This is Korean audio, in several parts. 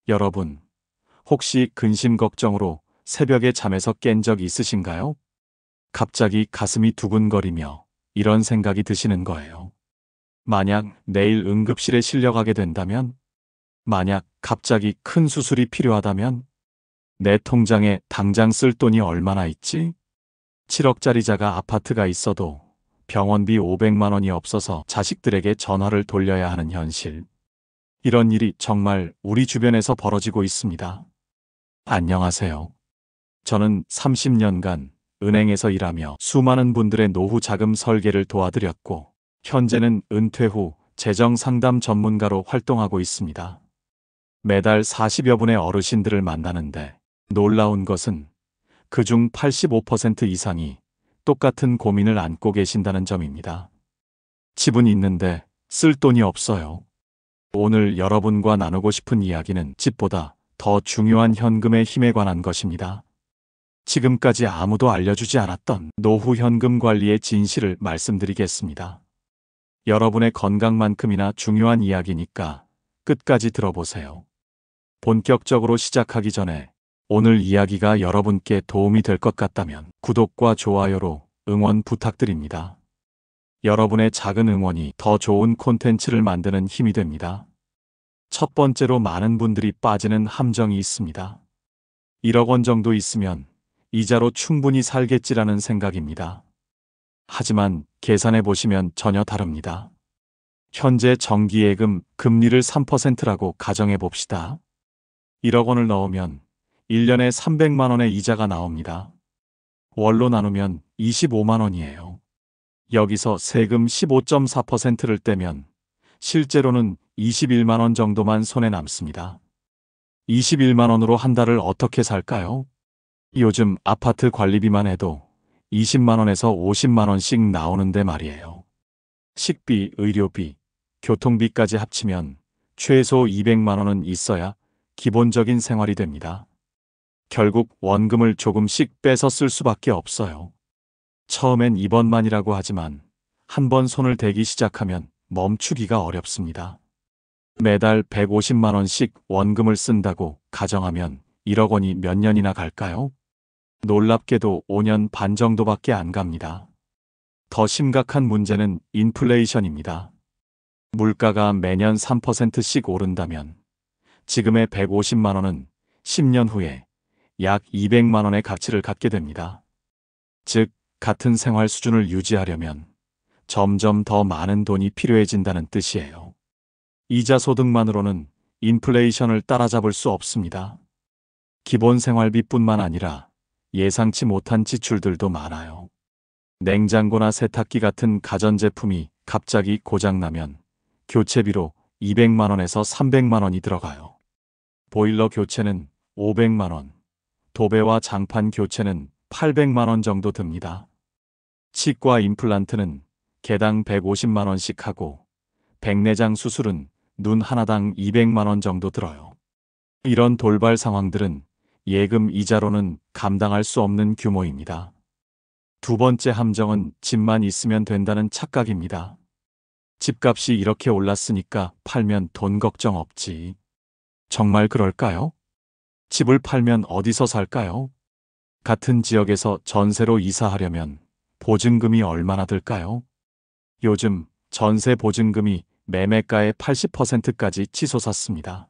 여러분, 혹시 근심 걱정으로 새벽에 잠에서 깬 적 있으신가요? 갑자기 가슴이 두근거리며 이런 생각이 드시는 거예요. 만약 내일 응급실에 실려가게 된다면? 만약 갑자기 큰 수술이 필요하다면? 내 통장에 당장 쓸 돈이 얼마나 있지? 7억짜리 자가 아파트가 있어도 병원비 500만 원이 없어서 자식들에게 전화를 돌려야 하는 현실. 이런 일이 정말 우리 주변에서 벌어지고 있습니다. 안녕하세요. 저는 30년간 은행에서 일하며 수많은 분들의 노후 자금 설계를 도와드렸고, 현재는 은퇴 후 재정 상담 전문가로 활동하고 있습니다. 매달 40여 분의 어르신들을 만나는데 놀라운 것은 그중 85% 이상이 똑같은 고민을 안고 계신다는 점입니다. 집은 있는데 쓸 돈이 없어요. 오늘 여러분과 나누고 싶은 이야기는 집보다 더 중요한 현금의 힘에 관한 것입니다. 지금까지 아무도 알려주지 않았던 노후 현금 관리의 진실을 말씀드리겠습니다. 여러분의 건강만큼이나 중요한 이야기니까 끝까지 들어보세요. 본격적으로 시작하기 전에 오늘 이야기가 여러분께 도움이 될 것 같다면 구독과 좋아요로 응원 부탁드립니다. 여러분의 작은 응원이 더 좋은 콘텐츠를 만드는 힘이 됩니다. 첫 번째로 많은 분들이 빠지는 함정이 있습니다. 1억 원 정도 있으면 이자로 충분히 살겠지라는 생각입니다. 하지만 계산해 보시면 전혀 다릅니다. 현재 정기예금 금리를 3%라고 가정해 봅시다. 1억 원을 넣으면 1년에 300만 원의 이자가 나옵니다. 월로 나누면 25만 원이에요. 여기서 세금 15.4%를 떼면 실제로는 21만 원 정도만 손에 남습니다. 21만 원으로 한 달을 어떻게 살까요? 요즘 아파트 관리비만 해도 20만 원에서 50만 원씩 나오는데 말이에요. 식비, 의료비, 교통비까지 합치면 최소 200만 원은 있어야 기본적인 생활이 됩니다. 결국 원금을 조금씩 빼서 쓸 수밖에 없어요. 처음엔 이번만이라고 하지만 한 번 손을 대기 시작하면 멈추기가 어렵습니다. 매달 150만 원씩 원금을 쓴다고 가정하면 1억 원이 몇 년이나 갈까요? 놀랍게도 5년 반 정도밖에 안 갑니다. 더 심각한 문제는 인플레이션입니다. 물가가 매년 3%씩 오른다면 지금의 150만 원은 10년 후에 약 200만 원의 가치를 갖게 됩니다. 즉, 같은 생활 수준을 유지하려면 점점 더 많은 돈이 필요해진다는 뜻이에요. 이자 소득만으로는 인플레이션을 따라잡을 수 없습니다. 기본 생활비뿐만 아니라 예상치 못한 지출들도 많아요. 냉장고나 세탁기 같은 가전제품이 갑자기 고장나면 교체비로 200만 원에서 300만 원이 들어가요. 보일러 교체는 500만 원, 도배와 장판 교체는 800만 원 정도 듭니다. 치과 임플란트는 개당 150만 원씩 하고 백내장 수술은 눈 하나당 200만 원 정도 들어요. 이런 돌발 상황들은 예금 이자로는 감당할 수 없는 규모입니다. 두 번째 함정은 집만 있으면 된다는 착각입니다. 집값이 이렇게 올랐으니까 팔면 돈 걱정 없지. 정말 그럴까요? 집을 팔면 어디서 살까요? 같은 지역에서 전세로 이사하려면 보증금이 얼마나 들까요? 요즘 전세 보증금이 매매가의 80%까지 치솟았습니다.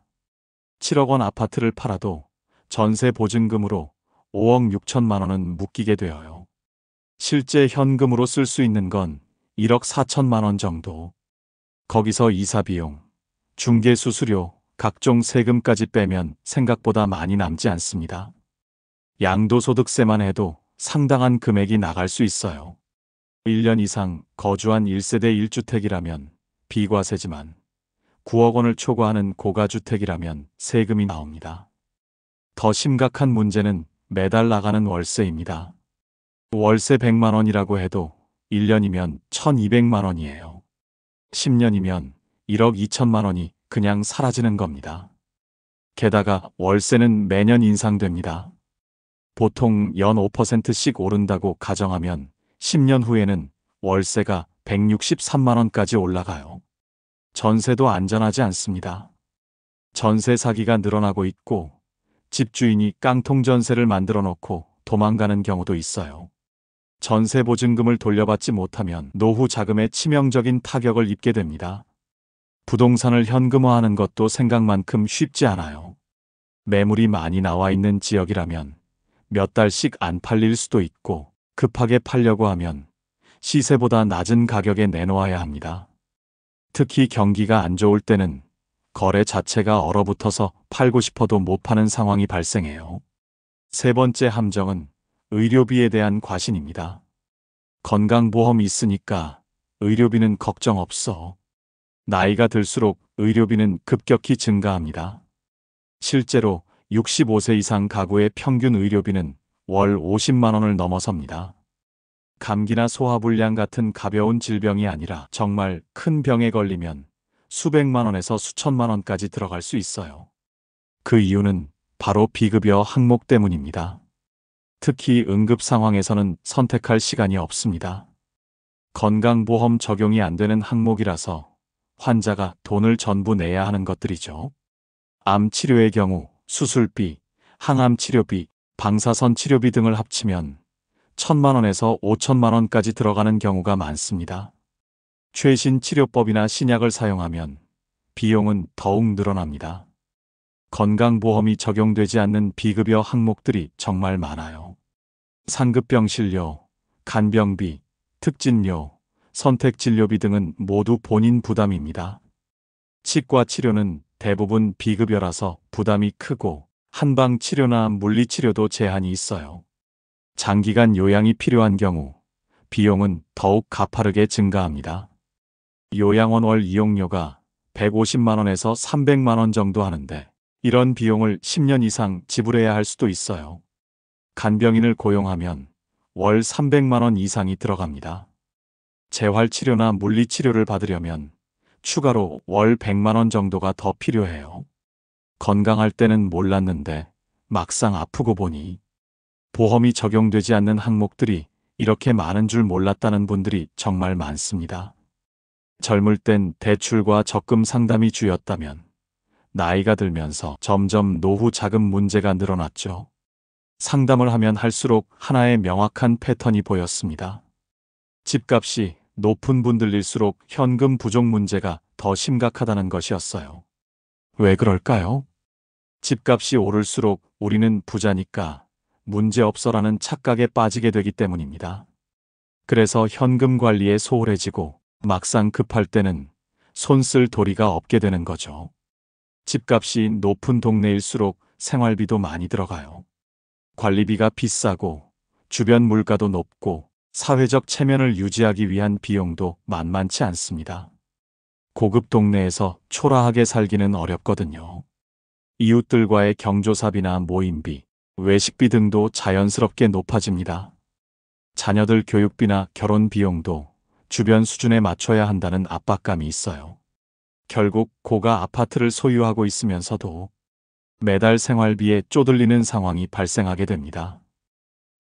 7억 원 아파트를 팔아도 전세 보증금으로 5억 6천만 원은 묶이게 되어요. 실제 현금으로 쓸 수 있는 건 1억 4천만 원 정도. 거기서 이사비용, 중개수수료, 각종 세금까지 빼면 생각보다 많이 남지 않습니다. 양도소득세만 해도 상당한 금액이 나갈 수 있어요. 1년 이상 거주한 1세대 1주택이라면 비과세지만 9억 원을 초과하는 고가주택이라면 세금이 나옵니다. 더 심각한 문제는 매달 나가는 월세입니다. 월세 100만 원이라고 해도 1년이면 1200만 원이에요. 10년이면 1억 2천만 원이 그냥 사라지는 겁니다. 게다가 월세는 매년 인상됩니다. 보통 연 5%씩 오른다고 가정하면 10년 후에는 월세가 163만 원까지 올라가요. 전세도 안전하지 않습니다. 전세 사기가 늘어나고 있고 집주인이 깡통 전세를 만들어 놓고 도망가는 경우도 있어요. 전세 보증금을 돌려받지 못하면 노후 자금에 치명적인 타격을 입게 됩니다. 부동산을 현금화하는 것도 생각만큼 쉽지 않아요. 매물이 많이 나와 있는 지역이라면 몇 달씩 안 팔릴 수도 있고 급하게 팔려고 하면 시세보다 낮은 가격에 내놓아야 합니다. 특히 경기가 안 좋을 때는 거래 자체가 얼어붙어서 팔고 싶어도 못 파는 상황이 발생해요. 세 번째 함정은 의료비에 대한 과신입니다. 건강보험이 있으니까 의료비는 걱정 없어. 나이가 들수록 의료비는 급격히 증가합니다. 실제로 65세 이상 가구의 평균 의료비는 월 50만 원을 넘어섭니다. 감기나 소화불량 같은 가벼운 질병이 아니라 정말 큰 병에 걸리면 수백만 원에서 수천만 원까지 들어갈 수 있어요. 그 이유는 바로 비급여 항목 때문입니다. 특히 응급 상황에서는 선택할 시간이 없습니다. 건강보험 적용이 안 되는 항목이라서 환자가 돈을 전부 내야 하는 것들이죠. 암 치료의 경우 수술비, 항암 치료비, 방사선 치료비 등을 합치면 1,000만 원에서 5천만 원까지 들어가는 경우가 많습니다. 최신 치료법이나 신약을 사용하면 비용은 더욱 늘어납니다. 건강보험이 적용되지 않는 비급여 항목들이 정말 많아요. 상급병실료, 간병비, 특진료, 선택진료비 등은 모두 본인 부담입니다. 치과 치료는 대부분 비급여라서 부담이 크고 한방 치료나 물리치료도 제한이 있어요. 장기간 요양이 필요한 경우 비용은 더욱 가파르게 증가합니다. 요양원 월 이용료가 150만 원에서 300만 원 정도 하는데 이런 비용을 10년 이상 지불해야 할 수도 있어요. 간병인을 고용하면 월 300만 원 이상이 들어갑니다. 재활치료나 물리치료를 받으려면 추가로 월 100만 원 정도가 더 필요해요. 건강할 때는 몰랐는데 막상 아프고 보니 보험이 적용되지 않는 항목들이 이렇게 많은 줄 몰랐다는 분들이 정말 많습니다. 젊을 땐 대출과 적금 상담이 주였다면 나이가 들면서 점점 노후 자금 문제가 늘어났죠. 상담을 하면 할수록 하나의 명확한 패턴이 보였습니다. 집값이 높은 분들일수록 현금 부족 문제가 더 심각하다는 것이었어요. 왜 그럴까요? 집값이 오를수록 우리는 부자니까 문제없어라는 착각에 빠지게 되기 때문입니다. 그래서 현금 관리에 소홀해지고 막상 급할 때는 손쓸 도리가 없게 되는 거죠. 집값이 높은 동네일수록 생활비도 많이 들어가요. 관리비가 비싸고 주변 물가도 높고 사회적 체면을 유지하기 위한 비용도 만만치 않습니다. 고급 동네에서 초라하게 살기는 어렵거든요. 이웃들과의 경조사비나 모임비, 외식비 등도 자연스럽게 높아집니다. 자녀들 교육비나 결혼 비용도 주변 수준에 맞춰야 한다는 압박감이 있어요. 결국 고가 아파트를 소유하고 있으면서도 매달 생활비에 쪼들리는 상황이 발생하게 됩니다.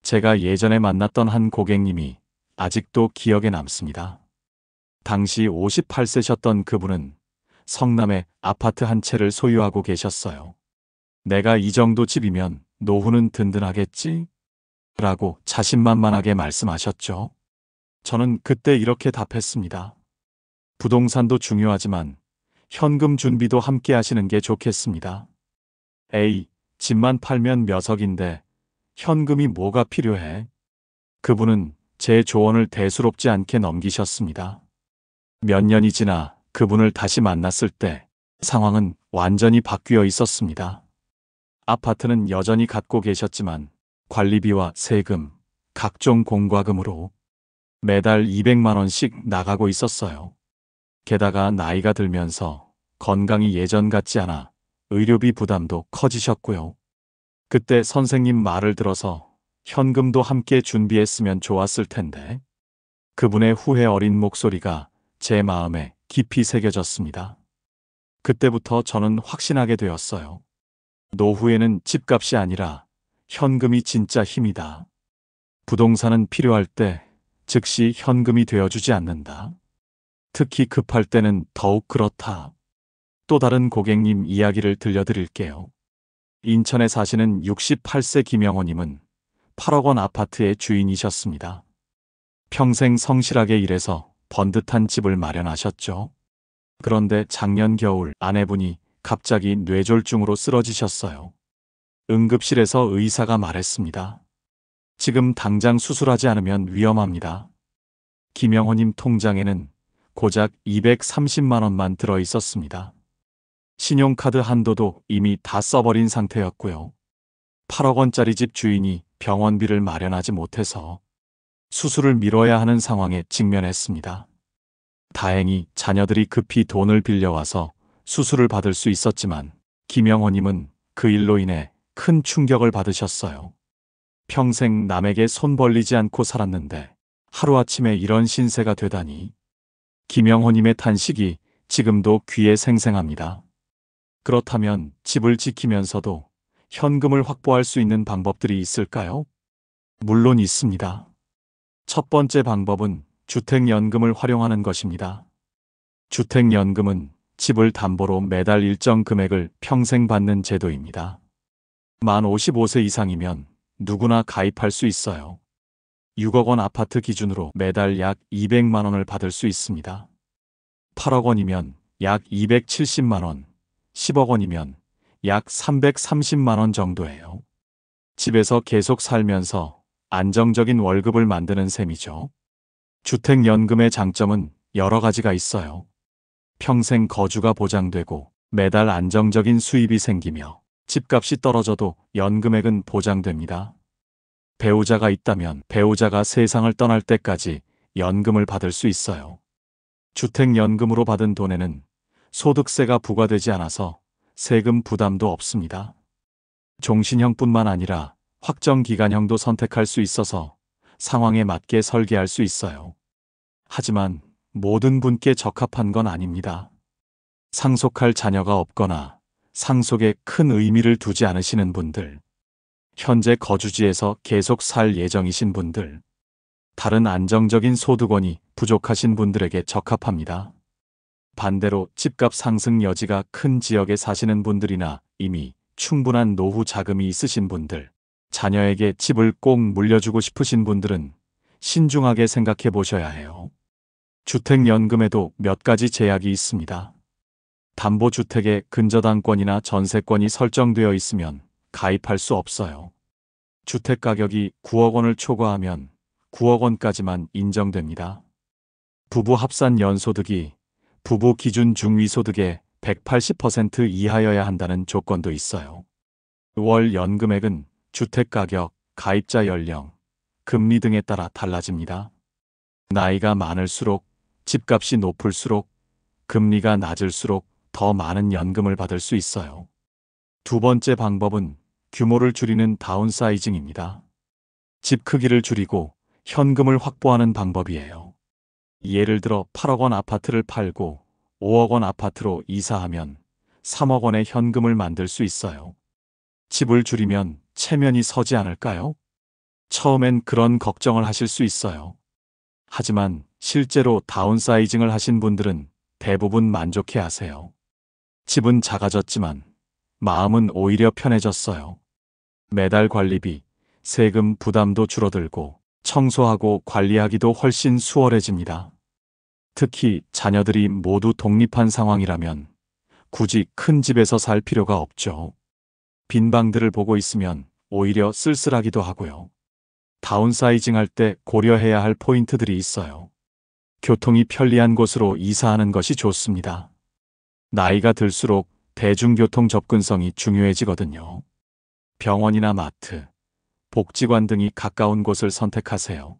제가 예전에 만났던 한 고객님이 아직도 기억에 남습니다. 당시 58세셨던 그분은 성남에 아파트 한 채를 소유하고 계셨어요. 내가 이 정도 집이면 노후는 든든하겠지? 라고 자신만만하게 말씀하셨죠. 저는 그때 이렇게 답했습니다. 부동산도 중요하지만 현금 준비도 함께 하시는 게 좋겠습니다. 에이, 집만 팔면 몇 억인데 현금이 뭐가 필요해? 그분은 제 조언을 대수롭지 않게 넘기셨습니다. 몇 년이 지나 그분을 다시 만났을 때 상황은 완전히 바뀌어 있었습니다. 아파트는 여전히 갖고 계셨지만 관리비와 세금, 각종 공과금으로 매달 200만 원씩 나가고 있었어요. 게다가 나이가 들면서 건강이 예전 같지 않아 의료비 부담도 커지셨고요. 그때 선생님 말을 들어서 현금도 함께 준비했으면 좋았을 텐데 그분의 후회 어린 목소리가 제 마음에 깊이 새겨졌습니다. 그때부터 저는 확신하게 되었어요. 노후에는 집값이 아니라 현금이 진짜 힘이다. 부동산은 필요할 때 즉시 현금이 되어주지 않는다. 특히 급할 때는 더욱 그렇다. 또 다른 고객님 이야기를 들려드릴게요. 인천에 사시는 68세 김영호님은 8억 원 아파트의 주인이셨습니다. 평생 성실하게 일해서 번듯한 집을 마련하셨죠. 그런데 작년 겨울 아내분이 갑자기 뇌졸중으로 쓰러지셨어요. 응급실에서 의사가 말했습니다. 지금 당장 수술하지 않으면 위험합니다. 김영호님 통장에는 고작 230만 원만 들어 있었습니다. 신용카드 한도도 이미 다 써버린 상태였고요. 8억 원짜리 집 주인이 병원비를 마련하지 못해서 수술을 미뤄야 하는 상황에 직면했습니다. 다행히 자녀들이 급히 돈을 빌려와서 수술을 받을 수 있었지만 김영호님은 그 일로 인해 큰 충격을 받으셨어요. 평생 남에게 손 벌리지 않고 살았는데 하루아침에 이런 신세가 되다니. 김영호님의 탄식이 지금도 귀에 생생합니다. 그렇다면 집을 지키면서도 현금을 확보할 수 있는 방법들이 있을까요? 물론 있습니다. 첫 번째 방법은 주택연금을 활용하는 것입니다. 주택연금은 집을 담보로 매달 일정 금액을 평생 받는 제도입니다. 만 55세 이상이면 누구나 가입할 수 있어요. 6억 원 아파트 기준으로 매달 약 200만 원을 받을 수 있습니다. 8억 원이면 약 270만 원, 10억 원이면 약 330만 원 정도예요. 집에서 계속 살면서 안정적인 월급을 만드는 셈이죠. 주택연금의 장점은 여러 가지가 있어요. 평생 거주가 보장되고 매달 안정적인 수입이 생기며 집값이 떨어져도 연금액은 보장됩니다. 배우자가 있다면 배우자가 세상을 떠날 때까지 연금을 받을 수 있어요. 주택연금으로 받은 돈에는 소득세가 부과되지 않아서 세금 부담도 없습니다. 종신형뿐만 아니라 확정기간형도 선택할 수 있어서 상황에 맞게 설계할 수 있어요. 하지만 모든 분께 적합한 건 아닙니다. 상속할 자녀가 없거나 상속에 큰 의미를 두지 않으시는 분들, 현재 거주지에서 계속 살 예정이신 분들, 다른 안정적인 소득원이 부족하신 분들에게 적합합니다. 반대로 집값 상승 여지가 큰 지역에 사시는 분들이나 이미 충분한 노후 자금이 있으신 분들, 자녀에게 집을 꼭 물려주고 싶으신 분들은 신중하게 생각해 보셔야 해요. 주택연금에도 몇 가지 제약이 있습니다. 담보주택에 근저당권이나 전세권이 설정되어 있으면 가입할 수 없어요. 주택가격이 9억 원을 초과하면 9억 원까지만 인정됩니다. 부부 합산 연소득이 부부 기준 중위소득의 180% 이하여야 한다는 조건도 있어요. 월 연금액은 주택가격, 가입자 연령, 금리 등에 따라 달라집니다. 나이가 많을수록, 집값이 높을수록, 금리가 낮을수록 더 많은 연금을 받을 수 있어요. 두 번째 방법은 규모를 줄이는 다운사이징입니다. 집 크기를 줄이고 현금을 확보하는 방법이에요. 예를 들어 8억 원 아파트를 팔고 5억 원 아파트로 이사하면 3억 원의 현금을 만들 수 있어요. 집을 줄이면 체면이 서지 않을까요? 처음엔 그런 걱정을 하실 수 있어요. 하지만 실제로 다운사이징을 하신 분들은 대부분 만족해 하세요. 집은 작아졌지만 마음은 오히려 편해졌어요. 매달 관리비, 세금 부담도 줄어들고 청소하고 관리하기도 훨씬 수월해집니다. 특히 자녀들이 모두 독립한 상황이라면 굳이 큰 집에서 살 필요가 없죠. 빈 방들을 보고 있으면 오히려 쓸쓸하기도 하고요. 다운사이징 할 때 고려해야 할 포인트들이 있어요. 교통이 편리한 곳으로 이사하는 것이 좋습니다. 나이가 들수록 대중교통 접근성이 중요해지거든요. 병원이나 마트, 복지관 등이 가까운 곳을 선택하세요.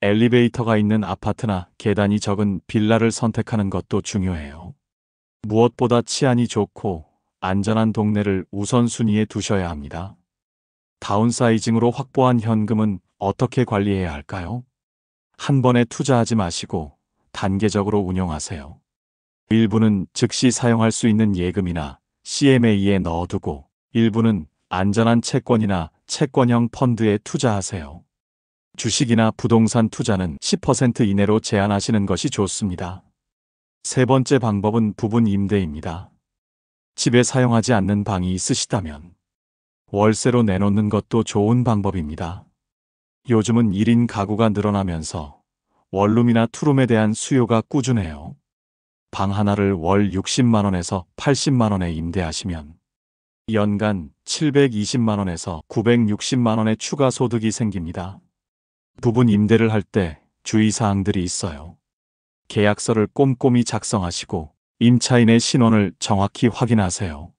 엘리베이터가 있는 아파트나 계단이 적은 빌라를 선택하는 것도 중요해요. 무엇보다 치안이 좋고 안전한 동네를 우선순위에 두셔야 합니다. 다운사이징으로 확보한 현금은 어떻게 관리해야 할까요? 한 번에 투자하지 마시고 단계적으로 운용하세요. 일부는 즉시 사용할 수 있는 예금이나 CMA에 넣어두고 일부는 안전한 채권이나 채권형 펀드에 투자하세요. 주식이나 부동산 투자는 10% 이내로 제한하시는 것이 좋습니다. 세 번째 방법은 부분 임대입니다. 집에 사용하지 않는 방이 있으시다면 월세로 내놓는 것도 좋은 방법입니다. 요즘은 1인 가구가 늘어나면서 원룸이나 투룸에 대한 수요가 꾸준해요. 방 하나를 월 60만 원에서 80만 원에 임대하시면 연간 720만 원에서 960만 원의 추가 소득이 생깁니다. 부분 임대를 할 때 주의사항들이 있어요. 계약서를 꼼꼼히 작성하시고 임차인의 신원을 정확히 확인하세요.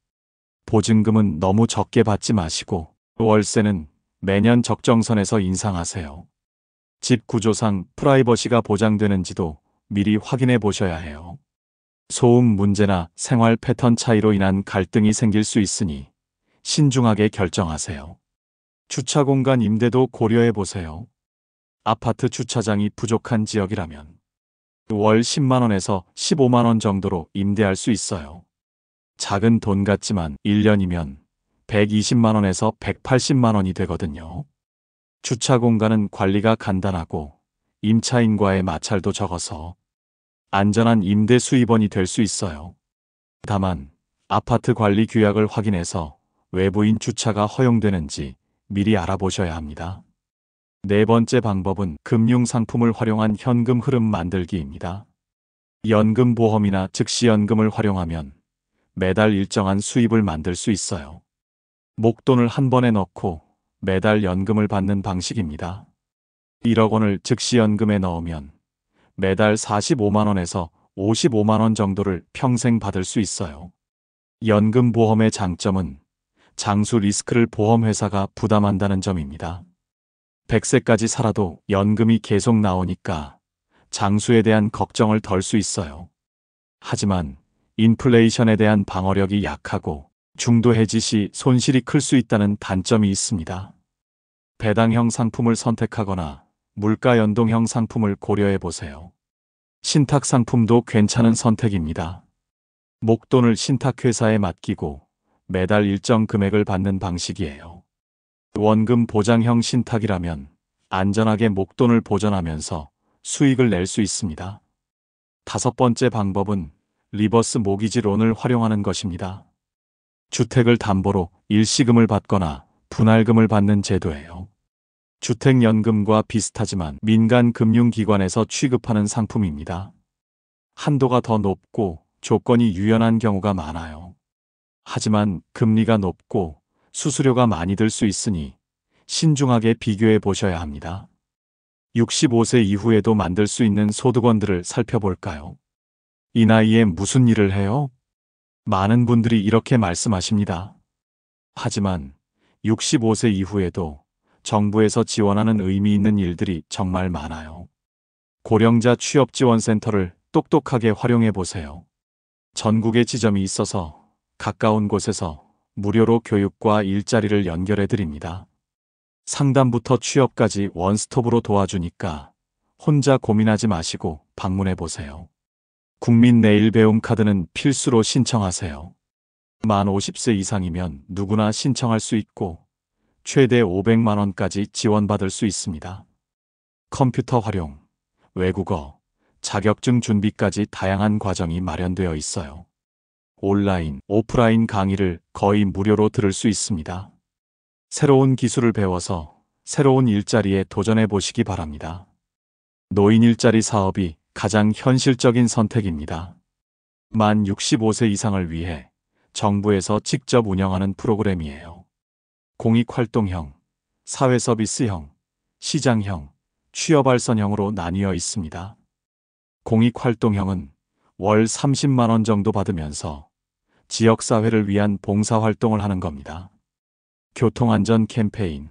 보증금은 너무 적게 받지 마시고 월세는 매년 적정선에서 인상하세요. 집 구조상 프라이버시가 보장되는지도 미리 확인해 보셔야 해요. 소음 문제나 생활 패턴 차이로 인한 갈등이 생길 수 있으니 신중하게 결정하세요. 주차 공간 임대도 고려해 보세요. 아파트 주차장이 부족한 지역이라면 월 10만 원에서 15만 원 정도로 임대할 수 있어요. 작은 돈 같지만 1년이면 120만 원에서 180만 원이 되거든요. 주차 공간은 관리가 간단하고 임차인과의 마찰도 적어서 안전한 임대 수입원이 될 수 있어요. 다만 아파트 관리 규약을 확인해서 외부인 주차가 허용되는지 미리 알아보셔야 합니다. 네 번째 방법은 금융상품을 활용한 현금 흐름 만들기입니다. 연금보험이나 즉시연금을 활용하면 매달 일정한 수입을 만들 수 있어요. 목돈을 한 번에 넣고 매달 연금을 받는 방식입니다. 1억 원을 즉시연금에 넣으면 매달 45만 원에서 55만 원 정도를 평생 받을 수 있어요. 연금보험의 장점은 장수 리스크를 보험회사가 부담한다는 점입니다. 100세까지 살아도 연금이 계속 나오니까 장수에 대한 걱정을 덜 수 있어요. 하지만 인플레이션에 대한 방어력이 약하고 중도 해지 시 손실이 클 수 있다는 단점이 있습니다. 배당형 상품을 선택하거나 물가 연동형 상품을 고려해 보세요. 신탁 상품도 괜찮은 선택입니다. 목돈을 신탁회사에 맡기고 매달 일정 금액을 받는 방식이에요. 원금 보장형 신탁이라면 안전하게 목돈을 보전하면서 수익을 낼 수 있습니다. 다섯 번째 방법은 리버스 모기지 론을 활용하는 것입니다. 주택을 담보로 일시금을 받거나 분할금을 받는 제도예요. 주택연금과 비슷하지만 민간금융기관에서 취급하는 상품입니다. 한도가 더 높고 조건이 유연한 경우가 많아요. 하지만 금리가 높고 수수료가 많이 들 수 있으니 신중하게 비교해 보셔야 합니다. 65세 이후에도 만들 수 있는 소득원들을 살펴볼까요? 이 나이에 무슨 일을 해요? 많은 분들이 이렇게 말씀하십니다. 하지만 65세 이후에도 정부에서 지원하는 의미 있는 일들이 정말 많아요. 고령자 취업지원센터를 똑똑하게 활용해 보세요. 전국에 지점이 있어서 가까운 곳에서 무료로 교육과 일자리를 연결해 드립니다. 상담부터 취업까지 원스톱으로 도와주니까 혼자 고민하지 마시고 방문해 보세요. 국민 내일 배움 카드는 필수로 신청하세요. 만 50세 이상이면 누구나 신청할 수 있고 최대 500만 원까지 지원받을 수 있습니다. 컴퓨터 활용, 외국어, 자격증 준비까지 다양한 과정이 마련되어 있어요. 온라인, 오프라인 강의를 거의 무료로 들을 수 있습니다. 새로운 기술을 배워서 새로운 일자리에 도전해 보시기 바랍니다. 노인 일자리 사업이 가장 현실적인 선택입니다. 만 65세 이상을 위해 정부에서 직접 운영하는 프로그램이에요. 공익활동형, 사회서비스형, 시장형, 취업알선형으로 나뉘어 있습니다. 공익활동형은 월 30만 원 정도 받으면서 지역사회를 위한 봉사활동을 하는 겁니다. 교통안전 캠페인,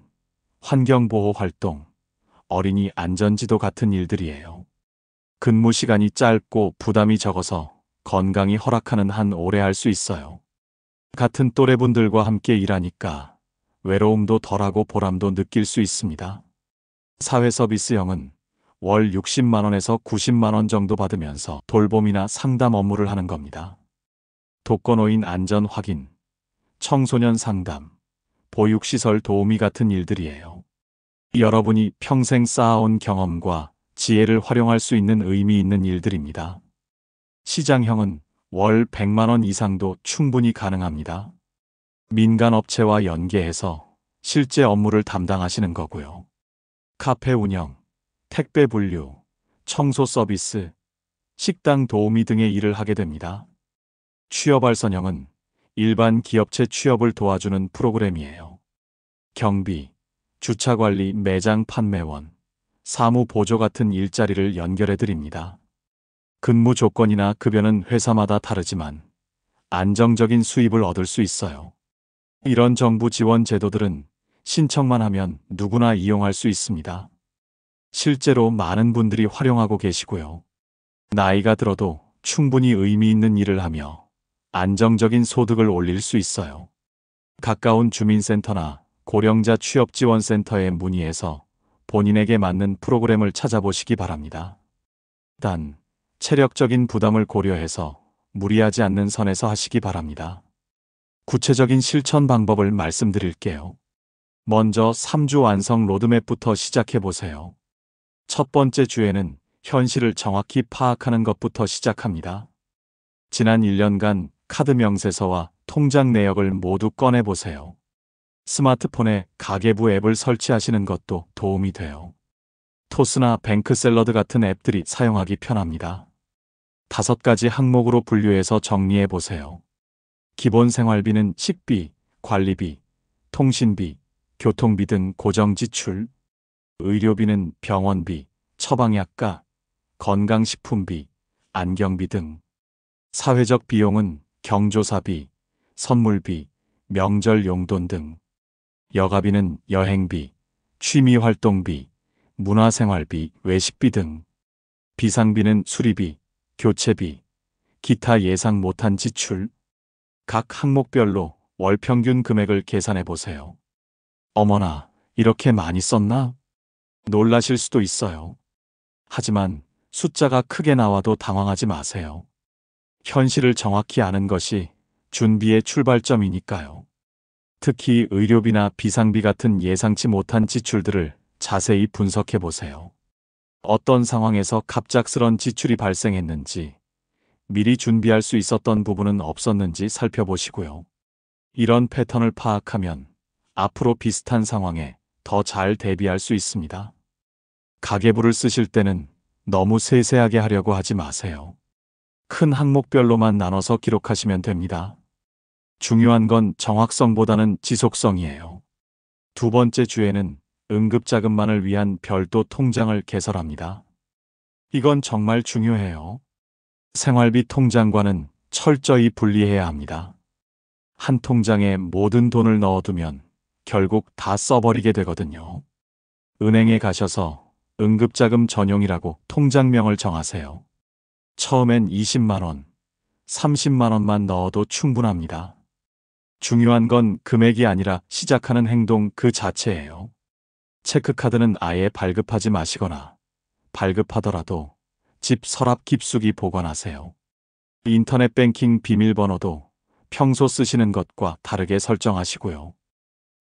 환경보호 활동, 어린이 안전지도 같은 일들이에요. 근무 시간이 짧고 부담이 적어서 건강이 허락하는 한 오래 할 수 있어요. 같은 또래분들과 함께 일하니까 외로움도 덜하고 보람도 느낄 수 있습니다. 사회서비스형은 월 60만 원에서 90만 원 정도 받으면서 돌봄이나 상담 업무를 하는 겁니다. 독거노인 안전 확인, 청소년 상담, 보육시설 도우미 같은 일들이에요. 여러분이 평생 쌓아온 경험과 지혜를 활용할 수 있는 의미 있는 일들입니다. 시장형은 월 100만 원 이상도 충분히 가능합니다. 민간 업체와 연계해서 실제 업무를 담당하시는 거고요. 카페 운영, 택배 분류, 청소 서비스, 식당 도우미 등의 일을 하게 됩니다. 취업알선형은 일반 기업체 취업을 도와주는 프로그램이에요. 경비, 주차관리, 매장 판매원, 사무 보조 같은 일자리를 연결해 드립니다. 근무 조건이나 급여는 회사마다 다르지만 안정적인 수입을 얻을 수 있어요. 이런 정부 지원 제도들은 신청만 하면 누구나 이용할 수 있습니다. 실제로 많은 분들이 활용하고 계시고요. 나이가 들어도 충분히 의미 있는 일을 하며 안정적인 소득을 올릴 수 있어요. 가까운 주민센터나 고령자 취업지원센터에 문의해서 본인에게 맞는 프로그램을 찾아보시기 바랍니다. 단, 체력적인 부담을 고려해서 무리하지 않는 선에서 하시기 바랍니다. 구체적인 실천 방법을 말씀드릴게요. 먼저 3주 완성 로드맵부터 시작해 보세요. 첫 번째 주에는 현실을 정확히 파악하는 것부터 시작합니다. 지난 1년간 카드 명세서와 통장 내역을 모두 꺼내 보세요. 스마트폰에 가계부 앱을 설치하시는 것도 도움이 돼요. 토스나 뱅크샐러드 같은 앱들이 사용하기 편합니다. 5가지 항목으로 분류해서 정리해 보세요. 기본 생활비는 식비, 관리비, 통신비, 교통비 등 고정 지출, 의료비는 병원비, 처방약가, 건강식품비, 안경비 등, 사회적 비용은 경조사비, 선물비, 명절 용돈 등, 여가비는 여행비, 취미활동비, 문화생활비, 외식비 등, 비상비는 수리비, 교체비, 기타 예상 못한 지출, 각 항목별로 월 평균 금액을 계산해 보세요. 어머나, 이렇게 많이 썼나? 놀라실 수도 있어요. 하지만 숫자가 크게 나와도 당황하지 마세요. 현실을 정확히 아는 것이 준비의 출발점이니까요. 특히 의료비나 비상비 같은 예상치 못한 지출들을 자세히 분석해 보세요. 어떤 상황에서 갑작스런 지출이 발생했는지, 미리 준비할 수 있었던 부분은 없었는지 살펴보시고요. 이런 패턴을 파악하면 앞으로 비슷한 상황에 더 잘 대비할 수 있습니다. 가계부를 쓰실 때는 너무 세세하게 하려고 하지 마세요. 큰 항목별로만 나눠서 기록하시면 됩니다. 중요한 건 정확성보다는 지속성이에요. 두 번째 주에는 응급자금만을 위한 별도 통장을 개설합니다. 이건 정말 중요해요. 생활비 통장과는 철저히 분리해야 합니다. 한 통장에 모든 돈을 넣어두면 결국 다 써버리게 되거든요. 은행에 가셔서 응급자금 전용이라고 통장명을 정하세요. 처음엔 20만 원, 30만 원만 넣어도 충분합니다. 중요한 건 금액이 아니라 시작하는 행동 그 자체예요. 체크카드는 아예 발급하지 마시거나 발급하더라도 집 서랍 깊숙이 보관하세요. 인터넷 뱅킹 비밀번호도 평소 쓰시는 것과 다르게 설정하시고요.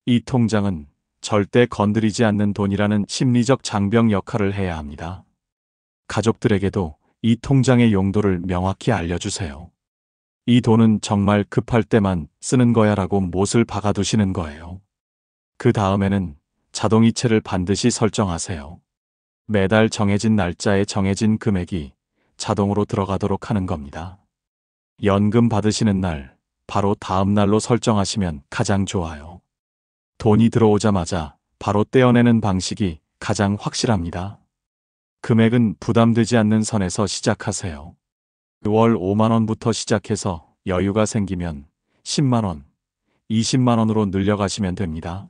이 통장은 절대 건드리지 않는 돈이라는 심리적 장벽 역할을 해야 합니다. 가족들에게도 이 통장의 용도를 명확히 알려주세요. 이 돈은 정말 급할 때만 쓰는 거야라고 못을 박아두시는 거예요. 그 다음에는 자동이체를 반드시 설정하세요. 매달 정해진 날짜에 정해진 금액이 자동으로 들어가도록 하는 겁니다. 연금 받으시는 날, 바로 다음 날로 설정하시면 가장 좋아요. 돈이 들어오자마자 바로 떼어내는 방식이 가장 확실합니다. 금액은 부담되지 않는 선에서 시작하세요. 월 5만 원부터 시작해서 여유가 생기면 10만 원, 20만 원으로 늘려가시면 됩니다.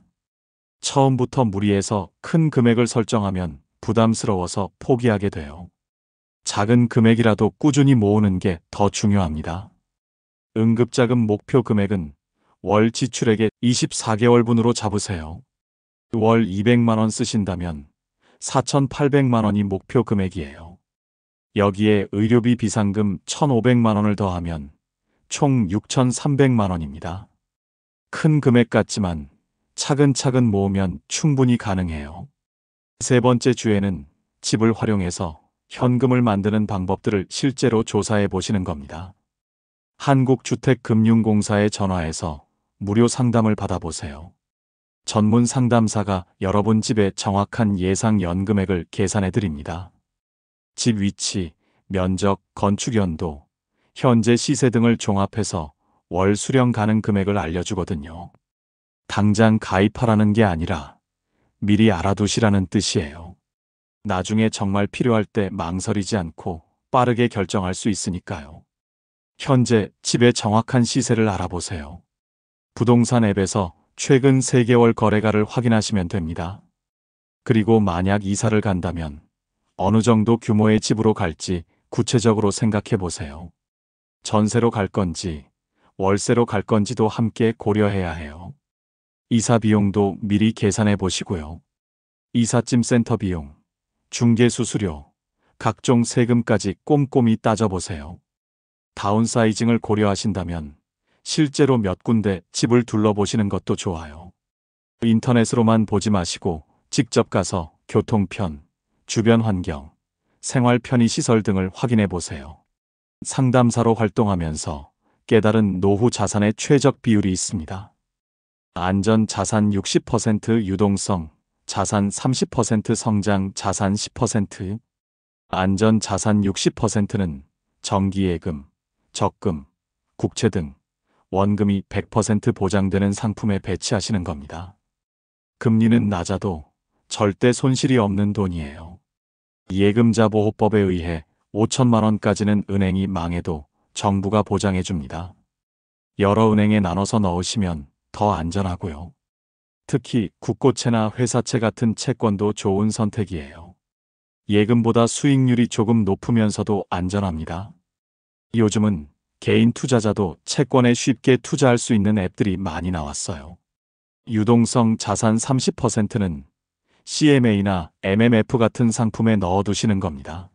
처음부터 무리해서 큰 금액을 설정하면 부담스러워서 포기하게 돼요. 작은 금액이라도 꾸준히 모으는 게 더 중요합니다. 응급자금 목표 금액은 월 지출액의 24개월분으로 잡으세요. 월 200만 원 쓰신다면 4,800만 원이 목표 금액이에요. 여기에 의료비 비상금 1,500만 원을 더하면 총 6,300만 원입니다. 큰 금액 같지만 차근차근 모으면 충분히 가능해요. 세 번째 주에는 집을 활용해서 현금을 만드는 방법들을 실제로 조사해 보시는 겁니다. 한국주택금융공사에 전화해서 무료 상담을 받아보세요. 전문 상담사가 여러분 집의 정확한 예상 연금액을 계산해 드립니다. 집 위치, 면적, 건축 연도, 현재 시세 등을 종합해서 월 수령 가능 금액을 알려주거든요. 당장 가입하라는 게 아니라 미리 알아두시라는 뜻이에요. 나중에 정말 필요할 때 망설이지 않고 빠르게 결정할 수 있으니까요. 현재 집의 정확한 시세를 알아보세요. 부동산 앱에서 최근 3개월 거래가를 확인하시면 됩니다. 그리고 만약 이사를 간다면 어느 정도 규모의 집으로 갈지 구체적으로 생각해 보세요. 전세로 갈 건지 월세로 갈 건지도 함께 고려해야 해요. 이사 비용도 미리 계산해 보시고요. 이삿짐 센터 비용, 중개 수수료, 각종 세금까지 꼼꼼히 따져보세요. 다운사이징을 고려하신다면 실제로 몇 군데 집을 둘러보시는 것도 좋아요. 인터넷으로만 보지 마시고 직접 가서 교통편, 주변 환경, 생활 편의 시설 등을 확인해 보세요. 상담사로 활동하면서 깨달은 노후 자산의 최적 비율이 있습니다. 안전 자산 60%, 유동성 자산 30%, 성장 자산 10%. 안전 자산 60%는 정기예금, 적금, 국채 등 원금이 100% 보장되는 상품에 배치하시는 겁니다. 금리는 낮아도 절대 손실이 없는 돈이에요. 예금자 보호법에 의해 5천만 원까지는 은행이 망해도 정부가 보장해 줍니다. 여러 은행에 나눠서 넣으시면 더 안전하고요. 특히 국고채나 회사채 같은 채권도 좋은 선택이에요. 예금보다 수익률이 조금 높으면서도 안전합니다. 요즘은 개인 투자자도 채권에 쉽게 투자할 수 있는 앱들이 많이 나왔어요. 유동성 자산 30%는 CMA나 MMF 같은 상품에 넣어두시는 겁니다.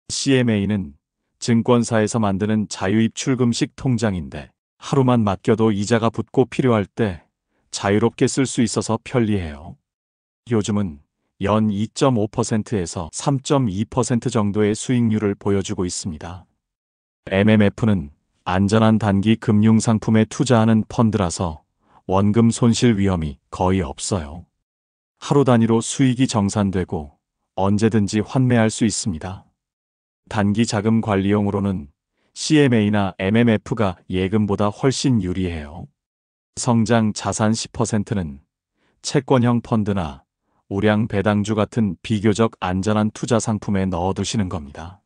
CMA는 증권사에서 만드는 자유입출금식 통장인데 하루만 맡겨도 이자가 붙고 필요할 때 자유롭게 쓸 수 있어서 편리해요. 요즘은 연 2.5%에서 3.2% 정도의 수익률을 보여주고 있습니다. MMF는 안전한 단기 금융상품에 투자하는 펀드라서 원금 손실 위험이 거의 없어요. 하루 단위로 수익이 정산되고 언제든지 환매할 수 있습니다. 단기 자금 관리용으로는 CMA나 MMF가 예금보다 훨씬 유리해요. 성장 자산 10%는 채권형 펀드나 우량 배당주 같은 비교적 안전한 투자 상품에 넣어두시는 겁니다.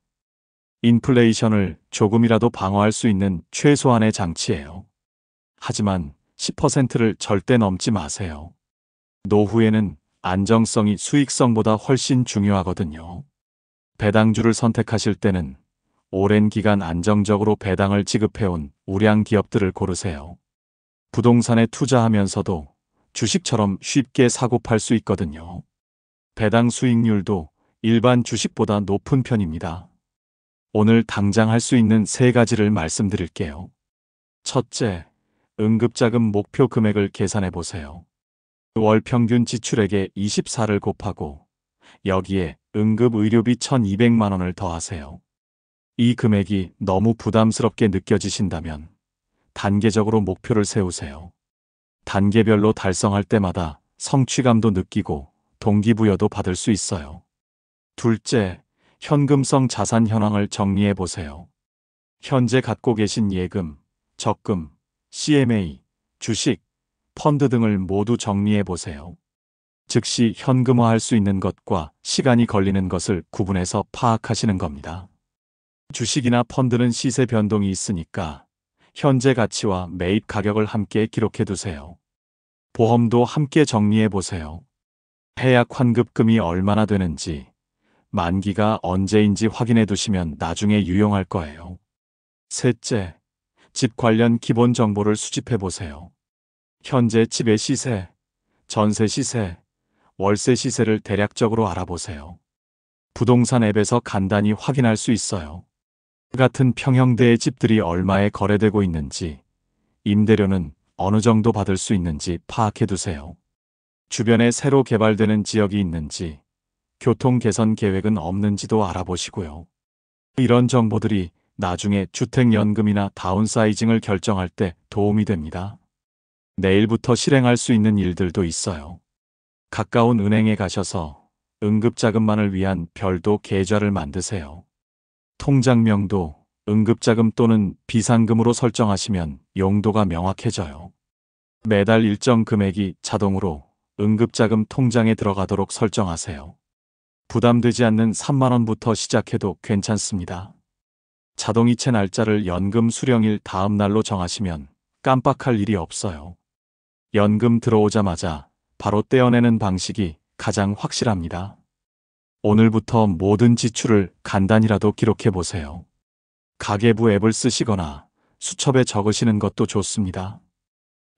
인플레이션을 조금이라도 방어할 수 있는 최소한의 장치예요. 하지만 10%를 절대 넘지 마세요. 노후에는 안정성이 수익성보다 훨씬 중요하거든요. 배당주를 선택하실 때는 오랜 기간 안정적으로 배당을 지급해온 우량 기업들을 고르세요. 부동산에 투자하면서도 주식처럼 쉽게 사고 팔 수 있거든요. 배당 수익률도 일반 주식보다 높은 편입니다. 오늘 당장 할 수 있는 3가지를 말씀드릴게요. 첫째, 응급자금 목표 금액을 계산해 보세요. 월 평균 지출액의 24를 곱하고 여기에 응급의료비 1,200만 원을 더하세요. 이 금액이 너무 부담스럽게 느껴지신다면 단계적으로 목표를 세우세요. 단계별로 달성할 때마다 성취감도 느끼고 동기부여도 받을 수 있어요. 둘째, 현금성 자산 현황을 정리해 보세요. 현재 갖고 계신 예금, 적금, CMA, 주식, 펀드 등을 모두 정리해 보세요. 즉시 현금화할 수 있는 것과 시간이 걸리는 것을 구분해서 파악하시는 겁니다. 주식이나 펀드는 시세 변동이 있으니까 현재 가치와 매입 가격을 함께 기록해 두세요. 보험도 함께 정리해 보세요. 해약 환급금이 얼마나 되는지, 만기가 언제인지 확인해 두시면 나중에 유용할 거예요. 셋째, 집 관련 기본 정보를 수집해 보세요. 현재 집의 시세, 전세 시세, 월세 시세를 대략적으로 알아보세요. 부동산 앱에서 간단히 확인할 수 있어요. 같은 평형대의 집들이 얼마에 거래되고 있는지, 임대료는 어느 정도 받을 수 있는지 파악해 두세요. 주변에 새로 개발되는 지역이 있는지, 교통 개선 계획은 없는지도 알아보시고요. 이런 정보들이 나중에 주택연금이나 다운사이징을 결정할 때 도움이 됩니다. 내일부터 실행할 수 있는 일들도 있어요. 가까운 은행에 가셔서 응급자금만을 위한 별도 계좌를 만드세요. 통장명도 응급자금 또는 비상금으로 설정하시면 용도가 명확해져요. 매달 일정 금액이 자동으로 응급자금 통장에 들어가도록 설정하세요. 부담되지 않는 3만 원부터 시작해도 괜찮습니다. 자동이체 날짜를 연금 수령일 다음 날로 정하시면 깜빡할 일이 없어요. 연금 들어오자마자 바로 떼어내는 방식이 가장 확실합니다. 오늘부터 모든 지출을 간단히라도 기록해 보세요. 가계부 앱을 쓰시거나 수첩에 적으시는 것도 좋습니다.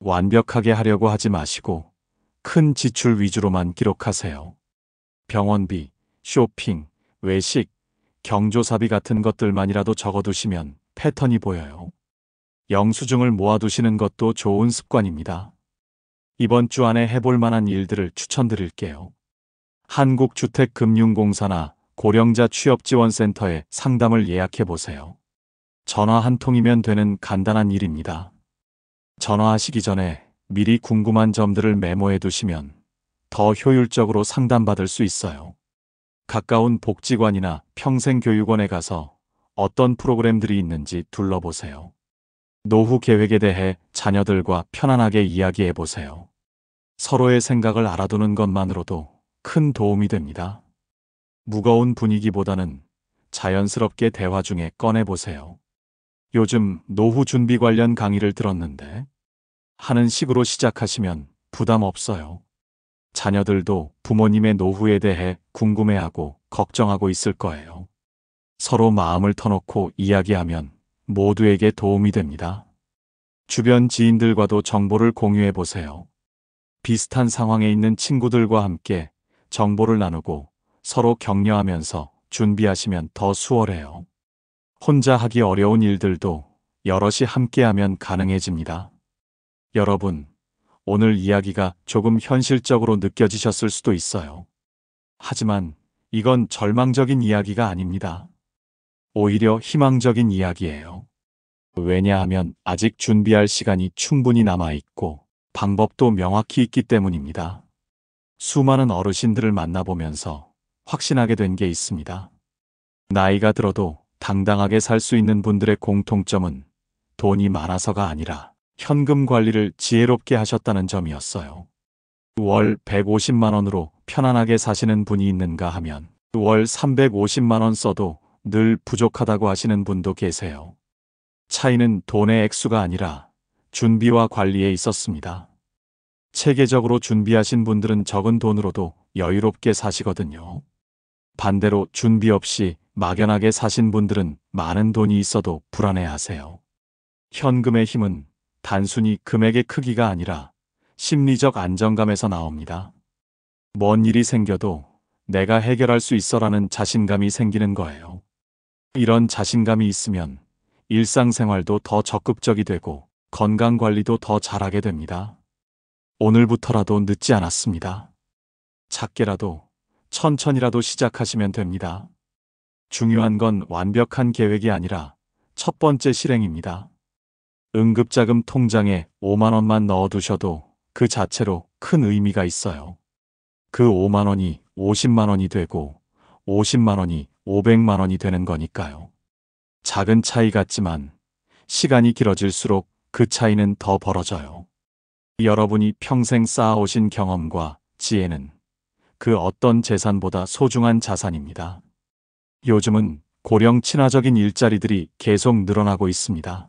완벽하게 하려고 하지 마시고 큰 지출 위주로만 기록하세요. 병원비, 쇼핑, 외식, 경조사비 같은 것들만이라도 적어두시면 패턴이 보여요. 영수증을 모아두시는 것도 좋은 습관입니다. 이번 주 안에 해볼 만한 일들을 추천드릴게요. 한국주택금융공사나 고령자 취업지원센터에 상담을 예약해 보세요. 전화 한 통이면 되는 간단한 일입니다. 전화하시기 전에 미리 궁금한 점들을 메모해 두시면 더 효율적으로 상담받을 수 있어요. 가까운 복지관이나 평생교육원에 가서 어떤 프로그램들이 있는지 둘러보세요. 노후 계획에 대해 자녀들과 편안하게 이야기해 보세요. 서로의 생각을 알아두는 것만으로도 큰 도움이 됩니다. 무거운 분위기보다는 자연스럽게 대화 중에 꺼내보세요. 요즘 노후 준비 관련 강의를 들었는데 하는 식으로 시작하시면 부담 없어요. 자녀들도 부모님의 노후에 대해 궁금해하고 걱정하고 있을 거예요. 서로 마음을 터놓고 이야기하면 모두에게 도움이 됩니다. 주변 지인들과도 정보를 공유해 보세요. 비슷한 상황에 있는 친구들과 함께 정보를 나누고 서로 격려하면서 준비하시면 더 수월해요. 혼자 하기 어려운 일들도 여럿이 함께하면 가능해집니다. 여러분, 오늘 이야기가 조금 현실적으로 느껴지셨을 수도 있어요. 하지만 이건 절망적인 이야기가 아닙니다. 오히려 희망적인 이야기예요. 왜냐하면 아직 준비할 시간이 충분히 남아있고 방법도 명확히 있기 때문입니다. 수많은 어르신들을 만나보면서 확신하게 된 게 있습니다. 나이가 들어도 당당하게 살 수 있는 분들의 공통점은 돈이 많아서가 아니라 현금 관리를 지혜롭게 하셨다는 점이었어요. 월 150만 원으로 편안하게 사시는 분이 있는가 하면 월 350만 원 써도 늘 부족하다고 하시는 분도 계세요. 차이는 돈의 액수가 아니라 준비와 관리에 있었습니다. 체계적으로 준비하신 분들은 적은 돈으로도 여유롭게 사시거든요. 반대로 준비 없이 막연하게 사신 분들은 많은 돈이 있어도 불안해하세요. 현금의 힘은 단순히 금액의 크기가 아니라 심리적 안정감에서 나옵니다. 뭔 일이 생겨도 내가 해결할 수 있어라는 자신감이 생기는 거예요. 이런 자신감이 있으면 일상생활도 더 적극적이 되고 건강관리도 더 잘하게 됩니다. 오늘부터라도 늦지 않았습니다. 작게라도 천천히라도 시작하시면 됩니다. 중요한 건 완벽한 계획이 아니라 첫 번째 실행입니다. 응급자금 통장에 5만 원만 넣어두셔도 그 자체로 큰 의미가 있어요. 그 5만 원이 50만 원이 되고 50만 원이 500만 원이 되는 거니까요. 작은 차이 같지만 시간이 길어질수록 그 차이는 더 벌어져요. 여러분이 평생 쌓아오신 경험과 지혜는 그 어떤 재산보다 소중한 자산입니다. 요즘은 고령 친화적인 일자리들이 계속 늘어나고 있습니다.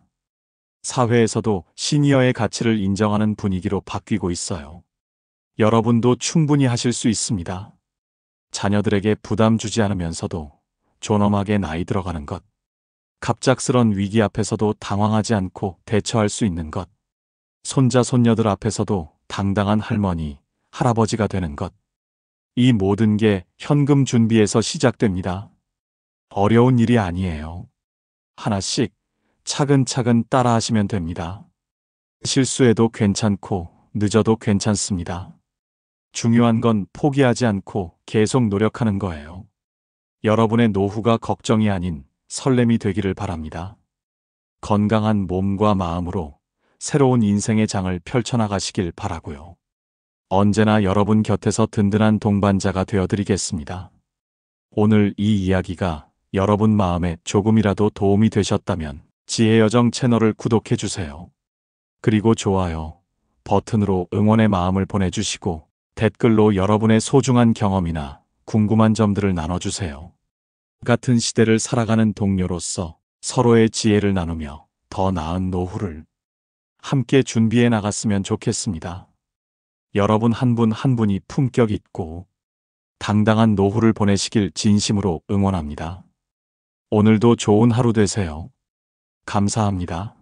사회에서도 시니어의 가치를 인정하는 분위기로 바뀌고 있어요. 여러분도 충분히 하실 수 있습니다. 자녀들에게 부담 주지 않으면서도 존엄하게 나이 들어가는 것. 갑작스런 위기 앞에서도 당황하지 않고 대처할 수 있는 것. 손자, 손녀들 앞에서도 당당한 할머니, 할아버지가 되는 것. 이 모든 게 현금 준비에서 시작됩니다. 어려운 일이 아니에요. 하나씩 차근차근 따라하시면 됩니다. 실수해도 괜찮고 늦어도 괜찮습니다. 중요한 건 포기하지 않고 계속 노력하는 거예요. 여러분의 노후가 걱정이 아닌 설렘이 되기를 바랍니다. 건강한 몸과 마음으로 새로운 인생의 장을 펼쳐나가시길 바라고요. 언제나 여러분 곁에서 든든한 동반자가 되어드리겠습니다. 오늘 이 이야기가 여러분 마음에 조금이라도 도움이 되셨다면 지혜여정 채널을 구독해주세요. 그리고 좋아요 버튼으로 응원의 마음을 보내주시고 댓글로 여러분의 소중한 경험이나 궁금한 점들을 나눠주세요. 같은 시대를 살아가는 동료로서 서로의 지혜를 나누며 더 나은 노후를 함께 준비해 나갔으면 좋겠습니다. 여러분 한 분 한 분이 품격 있고 당당한 노후를 보내시길 진심으로 응원합니다. 오늘도 좋은 하루 되세요. 감사합니다.